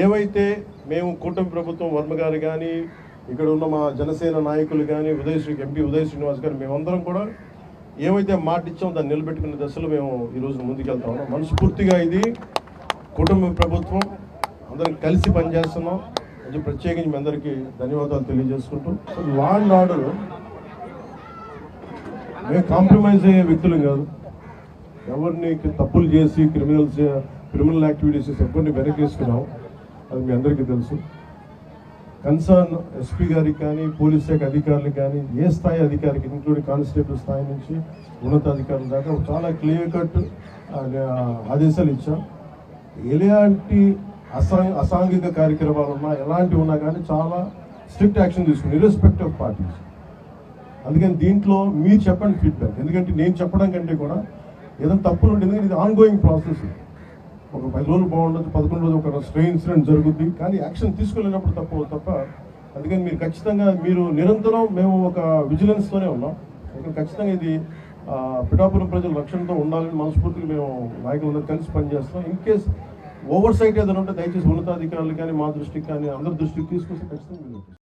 ఏవైతే మేము కూటమి ప్రభుత్వం వర్మ గారు కానీ ఇక్కడ ఉన్న మా జనసేన నాయకులు కానీ ఎంపీ ఉదయ్ శ్రీనివాస్ గారు మేమందరం కూడా ఏవైతే మాట ఇచ్చామో దాన్ని నిలబెట్టుకునే దశలో మేము ఈరోజు ముందుకెళ్తా ఉన్నాం. మనస్ఫూర్తిగా ఇది కుటుంబ ప్రభుత్వం అందరం కలిసి పనిచేస్తున్నాం. కొంచెం ప్రత్యేకించి మీ అందరికీ ధన్యవాదాలు తెలియజేసుకుంటూ, లా అండ్ ఆర్డర్ మేము కాంప్రమైజ్ అయ్యే వ్యక్తులం కాదు. ఎవరిని తప్పులు చేసి క్రిమినల్ యాక్టివిటీస్ ఎవరిని వెనకేసుకున్నాం అది మీ అందరికీ తెలుసు. కన్సర్న్ ఎస్పీ గారికి కానీ పోలీస్ శాఖ అధికారులకు కానీ ఏ స్థాయి అధికారికి ఇంక్లూడింగ్ కానిస్టేబుల్ స్థాయి నుంచి ఉన్నతాధికారుల దాకా చాలా క్లియర్ కట్ ఆదేశాలు ఇచ్చాం. ఎలాంటి అసాంఘిక కార్యక్రమాలు ఉన్నా ఎలాంటివి ఉన్నా కానీ చాలా స్ట్రిక్ట్ యాక్షన్ తీసుకుని ఇర్రెస్పెక్టివ్ ఆఫ్ పార్టీస్. అందుకని దీంట్లో మీరు చెప్పండి ఫీడ్బ్యాక్. ఎందుకంటే నేను చెప్పడం కంటే కూడా ఏదైనా తప్పులు ఉంటుంది. ఎందుకంటే ఇది ఆన్గోయింగ్ ప్రాసెస్. ఒక 10 రోజులు బాగుండదు, 11 రోజులు ఒక స్ట్రే ఇన్సిడెంట్ జరుగుద్ది, కానీ యాక్షన్ తీసుకోలేనప్పుడు తప్ప. అందుకని మీరు ఖచ్చితంగా నిరంతరం మేము ఒక విజిలెన్స్తోనే ఉన్నాం. అందుకని ఖచ్చితంగా ఇది పిఠాపురం ప్రజల రక్షణతో ఉండాలని మనస్ఫూర్తిగా మేము నాయకులందరూ కలిసి పనిచేస్తాం. ఇన్ కేస్ ఓవర్ సైట్ ఏదైనా ఉంటే దయచేసి ఉన్నతాధికారులు కానీ మా దృష్టికి కానీ అందరి దృష్టికి తీసుకొస్తే ఖచ్చితంగా